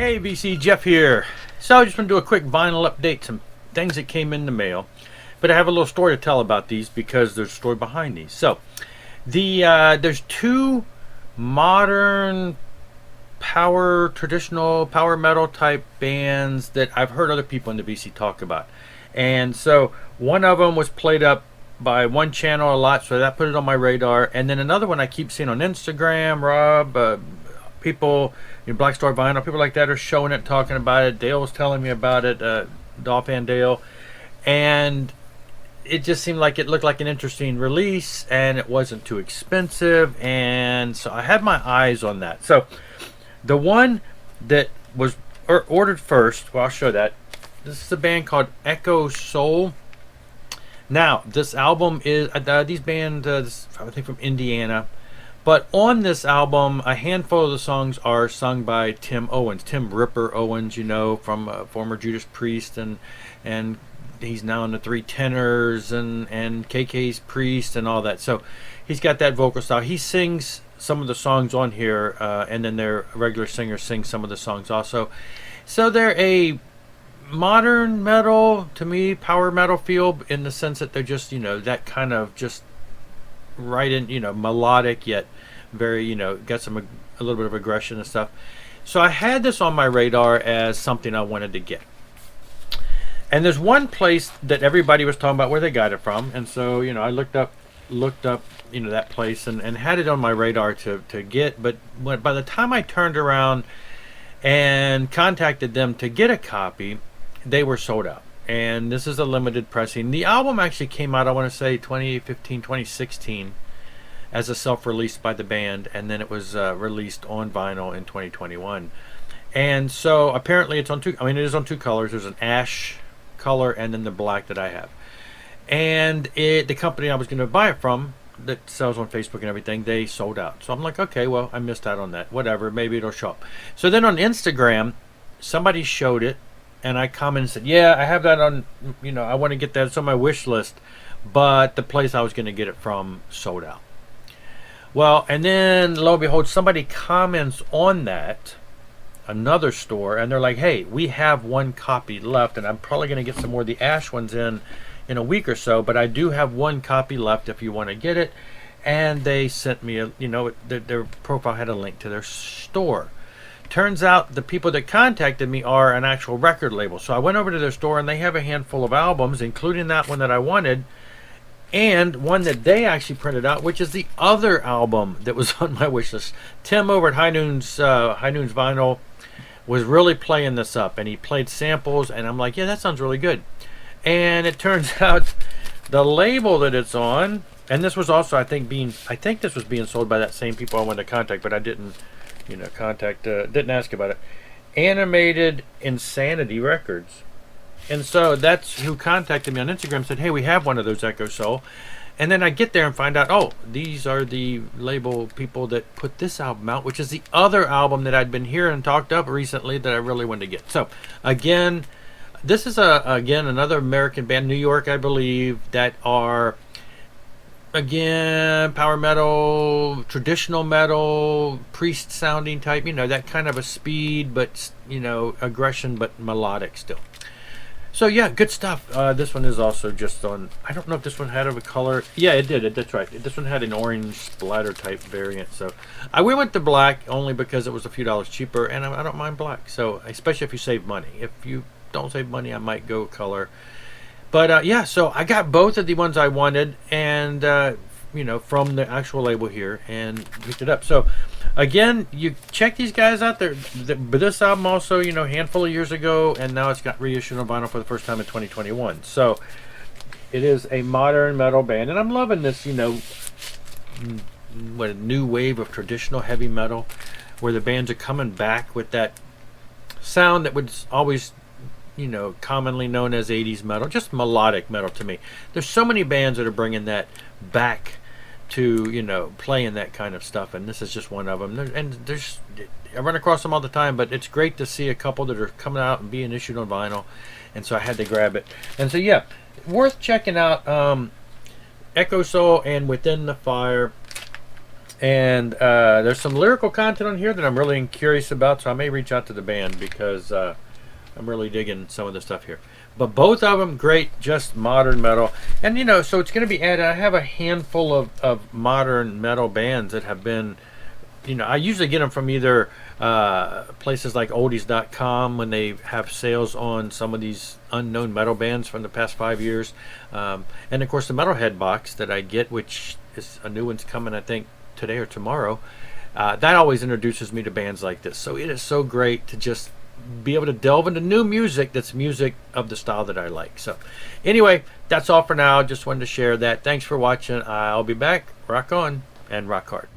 Hey VC, Jeff here. So I just want to do a quick vinyl update, some things that came in the mail. But I have a little story to tell about these because there's a story behind these. So there's two modern traditional power metal type bands that I've heard other people in the VC talk about. And so one of them was played up by one channel a lot, so that put it on my radar. And then another one I keep seeing on Instagram, Rob, people, Black Star Vinyl, people like that are showing it, talking about it. Dale was telling me about it, Dolphin Dale, and it just seemed like it looked like an interesting release, and it wasn't too expensive, and so I had my eyes on that. So the one that was ordered first, well, I'll show that. This is a band called Echo Soul. Now, this album is these band, I think from Indiana. But on this album, a handful of the songs are sung by Tim Owens, Tim Ripper Owens, from former Judas Priest, and he's now in the Three Tenors and KK's Priest and all that. So he's got that vocal style. He sings some of the songs on here, and then their regular singer sings some of the songs also. So they're a modern metal, to me, power metal feel, in the sense that they're just, that kind of just right in, melodic, yet very, got a little bit of aggression and stuff. So I had this on my radar as something I wanted to get. And there's one place that everybody was talking about where they got it from, and so I looked up that place and had it on my radar to get. But by the time I turned around and contacted them to get a copy, they were sold out. And this is a limited pressing. The album actually came out, I want to say 2015, 2016, as a self-release by the band, and then it was released on vinyl in 2021. And so apparently it's on two. It is on two colors. There's an ash color and then the black that I have. And the company I was going to buy it from, that sells on Facebook and everything, they sold out. So I'm like, okay, well, I missed out on that. Whatever, maybe it'll show up. So then on Instagram, somebody showed it, and I commented and said, yeah, I have that on, I want to get that. It's on my wish list. But the place I was going to get it from sold out. Well, and then lo and behold, somebody comments on that, another store, and they're like, hey, we have one copy left, and I'm probably going to get some more of the ash ones in a week or so, but I do have one copy left if you want to get it. And they sent me their profile had a link to their store. Turns out the people that contacted me are an actual record label. So I went over to their store, and they have a handful of albums, including that one that I wanted, and one that they actually printed out, which is the other album that was on my wish list. Tim over at High Noon's Vinyl was really playing this up, and he played samples, and I'm like, yeah, that sounds really good. And it turns out the label that it's on, and this was also, I think this was being sold by that same people I wanted to contact, but I didn't didn't ask about it. Animated Insanity Records. And so that's who contacted me on Instagram, said, hey, we have one of those Echo Soul. And then I get there and find out, oh, these are the label people that put this album out, which is the other album that I'd been hearing and talked up recently that I really wanted to get. So again, this is another American band, New York, I believe, that are, again, power metal, traditional metal, Priest sounding type, that kind of a speed, but aggression, but melodic still. So yeah, good stuff. This one is also just on, I don't know if this one had a color. Yeah, it did. That's right. This one had an orange splatter type variant. So I went to black only because it was a few dollars cheaper, and I don't mind black. So especially if you save money. If you don't save money, I might go color. But yeah, so I got both of the ones I wanted, and from the actual label here, and picked it up. So again, you check these guys out there. But this album also, handful of years ago, and now it's got reissued on vinyl for the first time in 2021. So it is a modern metal band, and I'm loving this, what a new wave of traditional heavy metal, where the bands are coming back with that sound that was always commonly known as 80s metal, just melodic metal to me. There's so many bands that are bringing that back to, playing that kind of stuff, and this is just one of them. I run across them all the time, but it's great to see a couple that are coming out and being issued on vinyl, and so I had to grab it. And so yeah, worth checking out, Echo Soul and Within the Fire. And there's some lyrical content on here that I'm really curious about, so I may reach out to the band because I'm really digging some of the stuff here. But both of them great, just modern metal. And you know, so it's going to be added. I have a handful of modern metal bands that have been, you know, I usually get them from either places like oldies.com when they have sales on some of these unknown metal bands from the past 5 years. And of course the Metalhead box that I get, which is a new one's coming, I think, today or tomorrow. That always introduces me to bands like this. So it is so great to just be able to delve into new music that's music of the style that I like. So anyway, that's all for now. Just wanted to share that. Thanks for watching. I'll be back. Rock on and rock hard.